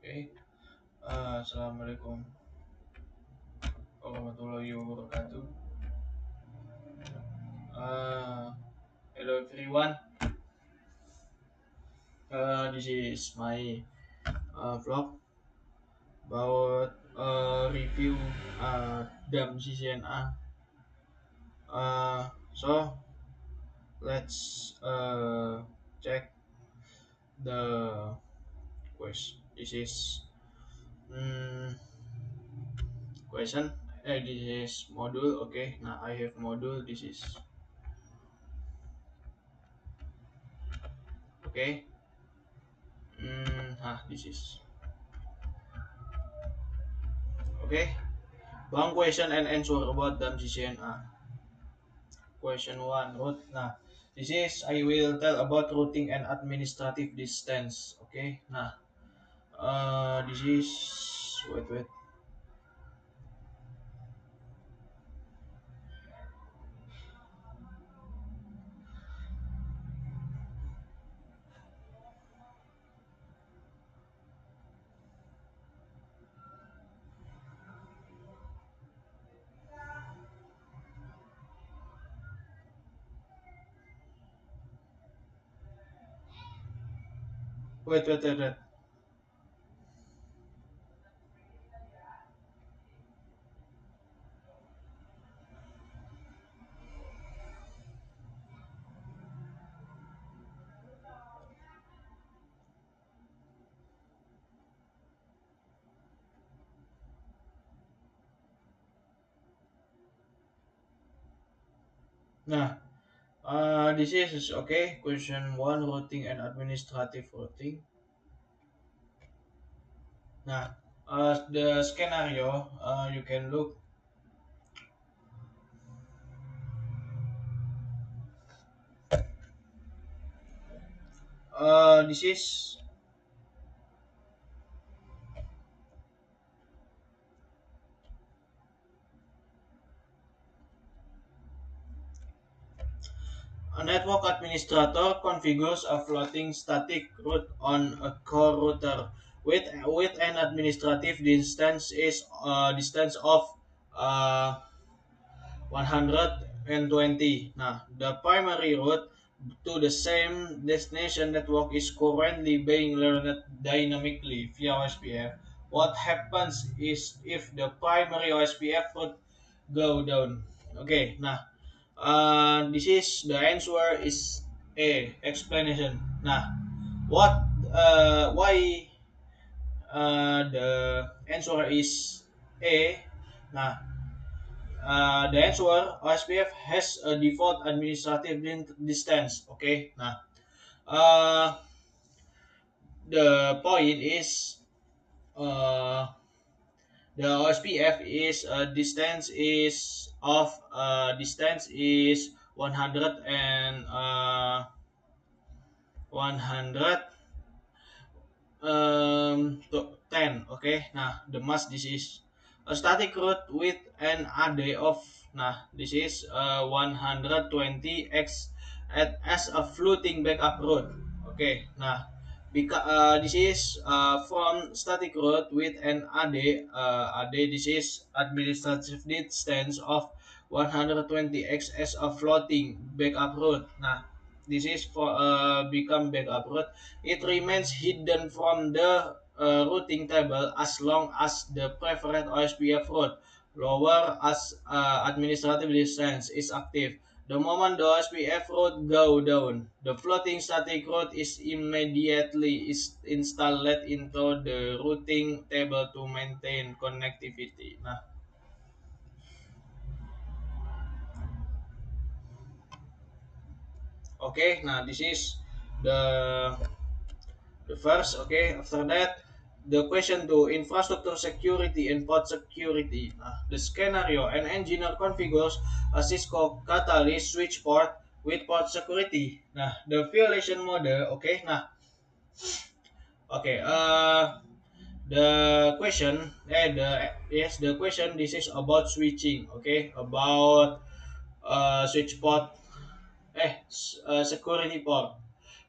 Oke, Assalamualaikum warahmatullahi wabarakatuh. Uh, Hello everyone. This is my vlog about review DAM CCNA. So let's check the question. This is mm, question. This is module. Okay, now I have module. This is okay. This is okay. One question and answer about DAM CCNA. Question 1, root. Nah, this is I will tell about routing and administrative distance. Okay. Nah, this is wait. Nah, this is okay. Question 1, routing and administrative routing. Nah, the scenario you can look. This is a network administrator configures a floating static route on a core router with an administrative distance of uh, 120. Now, the primary route to the same destination network is currently being learned dynamically via OSPF. What happens is if the primary OSPF route go down. Okay, nah, this is the answer is A, explanation. Nah, what why the answer is A? Nah, the answer OSPF has a default administrative distance. Okay, nah, uh, the point is uh, the OSPF is distance is 100 and 100 to 10. Okay, nah, the mass this is a static route with an AD of, nah, this is 120 x as a floating backup route. Okay, nah, because this is from static route with an AD, this is administrative distance of 120 x as a floating backup route. Nah, this is for become backup route. It remains hidden from the routing table as long as the preferred OSPF route lower as administrative distance is active. The moment the OSPF route go down, the floating static route is immediately installed into the routing table to maintain connectivity. Nah, okay. Nah, this is the the first. Okay. After that, the question to infrastructure security and port security. The scenario, an engineer configures a Cisco Catalyst switch port with port security. Nah, the violation mode. Okay. Nah, okay. The question, the question. This is about switching. Okay, about switch port. Security port.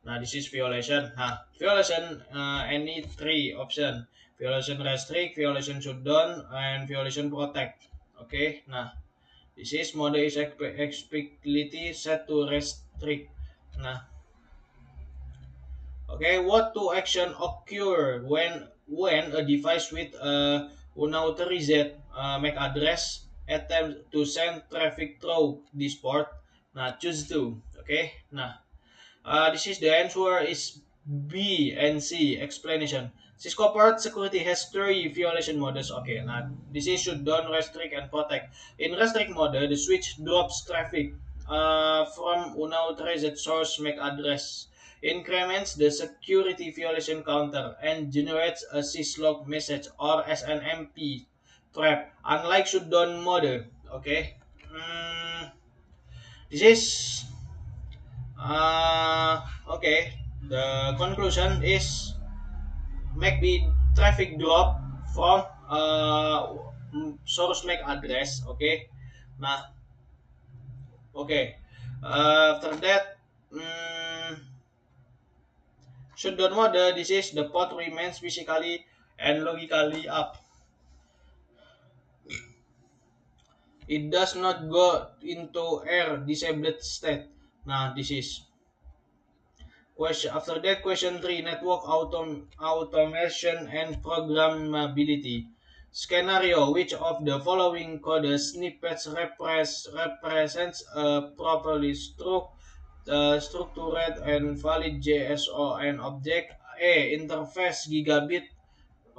Now this is violation. Now violation any three option: violation restrict, violation shutdown, and violation protect. Okay. Now this is mode is explicitly set to restrict. Now okay, what to action occur when a device with a unauthorized MAC address attempts to send traffic through this port? Now choose two. Okay. Now this is the answer is B and C. Explanation. Cisco port security has three violation modes. Okay, now this is shutdown, restrict, and protect. In restrict mode, the switch drops traffic from unauthorized source MAC address, increments the security violation counter, and generates a syslog message or SNMP trap. Unlike shutdown mode, okay. This is okay. The conclusion is maybe traffic drop from source MAC address. Okay. Nah, okay. After that, shutdown mode. This is the port remains physically and logically up. It does not go into air disabled state. Nah, this is question. After that, question three: network automation and programmability. Scenario: which of the following code snippets represents a properly structured and valid JSON object? A. Interface gigabit.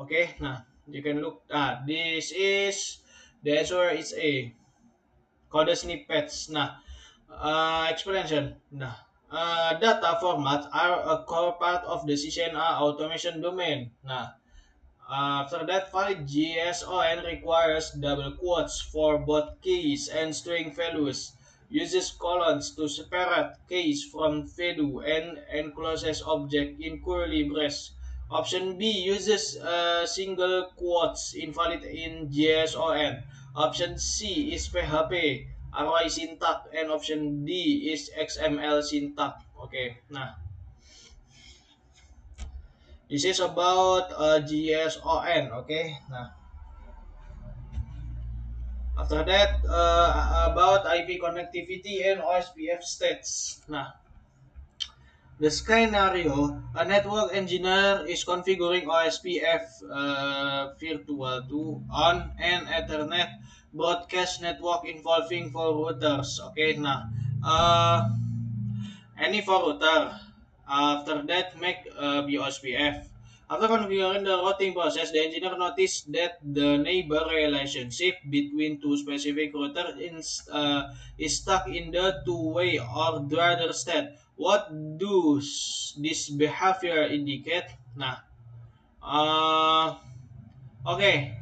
Okay, nah, you can look. This is the answer is A. Code snippets. Nah, explanation. Nah, data formats are a core part of the CCNA automation domain. Nah, after that, valid JSON requires double quotes for both keys and string values, uses colons to separate keys from value, and encloses object in curly brace. Option B uses single quotes invalid in JSON. Option C is PHP, array syntax, and option D is XML syntax. Okay, nah, this is about JSON. Okay, nah. After that, about IP connectivity and OSPF states. Nah, the scenario, a network engineer is configuring OSPF virtual to on an Ethernet broadcast network involving four routers. Okay, nah, uh, any for router. After that, make BOSPF. After configuring the routing process, the engineer noticed that the neighbor relationship between two specific routers is stuck in the two-way or driver state. What does this behavior indicate? Nah, uh, okay.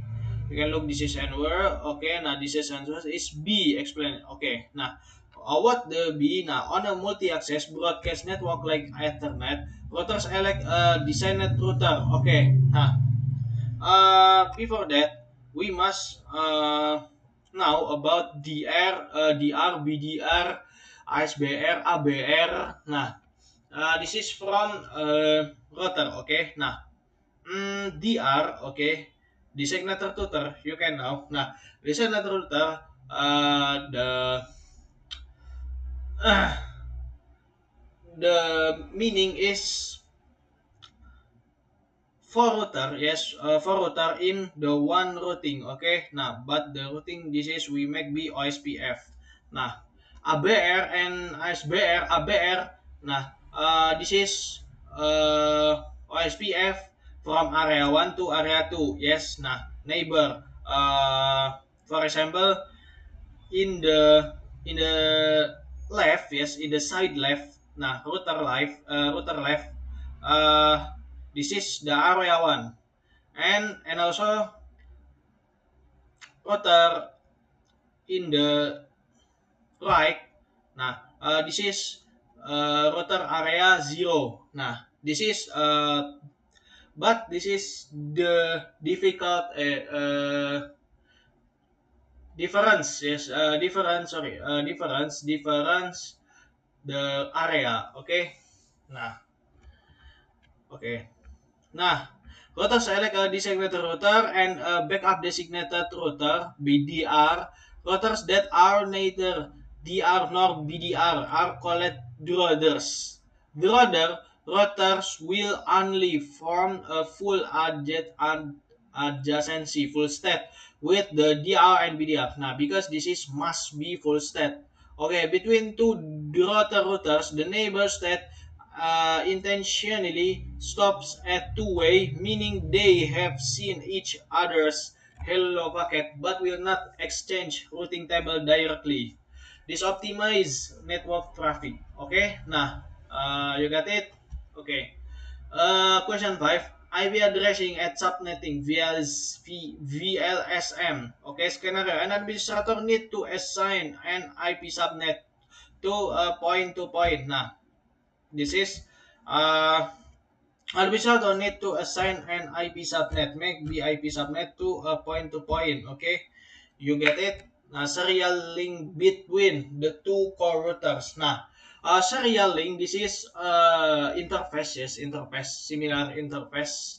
You can look this is answer. Okay, now this is answer is B. Explain. Okay, now what the B now on a multi-access broadcast network like Ethernet, routers elect a designated router. Okay, now before that we must now about DR, DR, BDR, ASBR, ABR. Nah, this is from router. Okay, nah. DR, okay. Designated router, you can know. Nah, designated router, uh, the meaning is for router, yes, for router in the one routing, okay. Nah, but the routing this is we make be OSPF. Nah, ABR and ASBR, ABR. Nah, this is OSPF from area 1 to area 2. Yes, nah, neighbor. For example, in the left, yes, in the side left. Nah, router left. Uh, this is the area 1, and also router in the right. Nah, this is router area 0. Nah, this is but this is the difficult difference. Yes, difference. Sorry, difference the area. Okay. Nah. Okay. Nah, router select a designated router and a backup designated router (BDR). Routers that are neither DR nor BDR are called DRODers. Routers will only form a full adjacency full state with the DR and BDR. Now, because this is must be full state. Okay, between two routers, the neighbor state intentionally stops at two-way, meaning they have seen each other's hello packet but will not exchange routing table directly. This optimize network traffic. Okay, nah, you got it? Okay. Question 5. IP addressing at subnetting via VLSM. Okay, scenario. An administrator need to assign an IP subnet to a point-to-point. Nah, this is uh, administrator need to assign an IP subnet. Make the IP subnet to a point-to-point. Okay, you get it? Serial link between the two core routers. Serial link, this is interface, yes, interface, similar interface.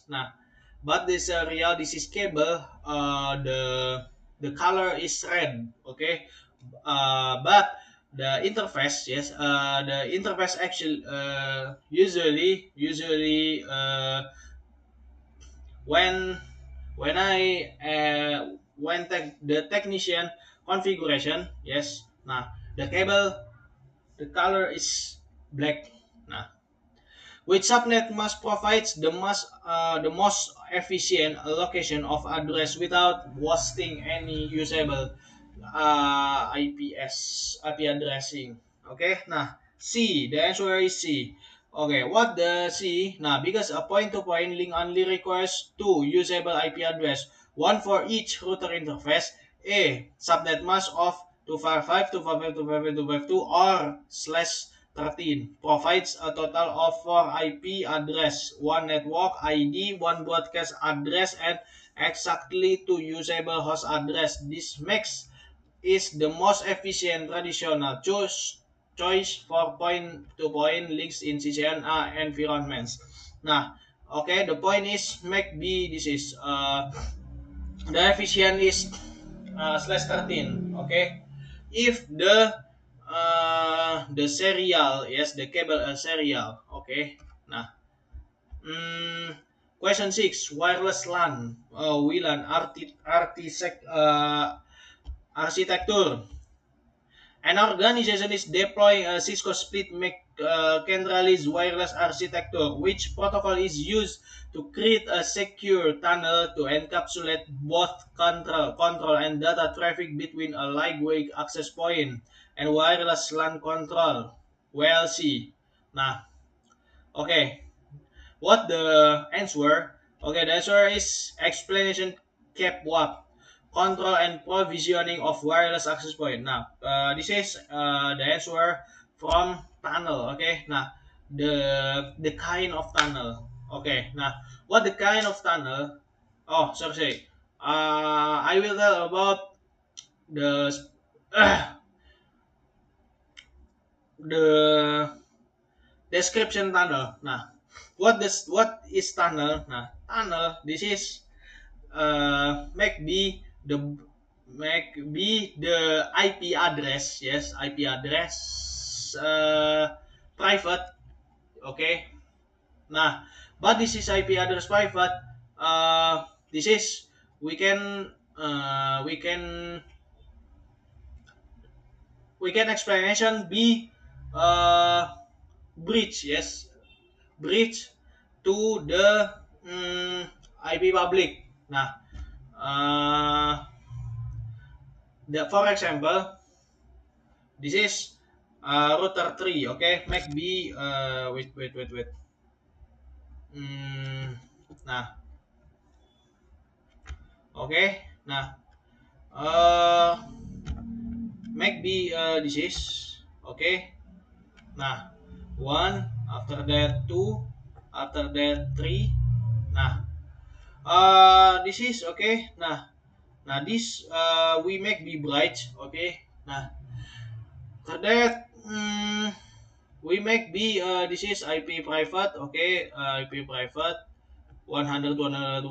But this serial, this is cable, the color is red, okay? But the interface, yes, the interface actually usually when the technician configuration, yes, the cable, the color is black. Nah, which subnet must provides the most efficient allocation of address without wasting any usable IP addressing. Okay, C. The answer is C. Okay, what the C? Because a point-to-point link only requires two usable IP address, one for each router interface. A. Subnet mask of 255, 255, 255, 252 or slash 13 provides a total of 4 IP address, one network ID, one broadcast address, and exactly two usable host address. This makes is the most efficient traditional choice for point-to-point links in CCNA environments. Okay, the point is MACD. This is the efficient is slash 13. Okay, if the serial, yes, the cable serial. Okay, nah. Mm, question 6. Wireless LAN, WLAN architecture. An organization is deploying a Cisco split Kendralis wireless architecture, which protocol is used to create a secure tunnel to encapsulate both control and data traffic between a lightweight access point and wireless LAN control, WLC. Nah, okay. What the answer? Okay, the answer is explanation cap WAP, control and provisioning of wireless access point. This is the answer from tunnel. Okay, the kind of tunnel. Okay, what the kind of tunnel? Oh, sorry. I will tell about the the description tunnel. What is tunnel? Tunnel. This is make be the IP address. Yes, IP address private. Okay. Nah, but this is IP address private. This is we can uh, we can we can explanation be uh, bridge. Yes, bridge to the IP public. Uh, for example, this is router 3. Okay, make be wait. Mm, nah, okay. Uh, make be this is okay. Nah, one after that two, after that three. Nah, this is okay. This we make be bright. Okay. After that. we make B, this is IP private, okay, IP private 100 101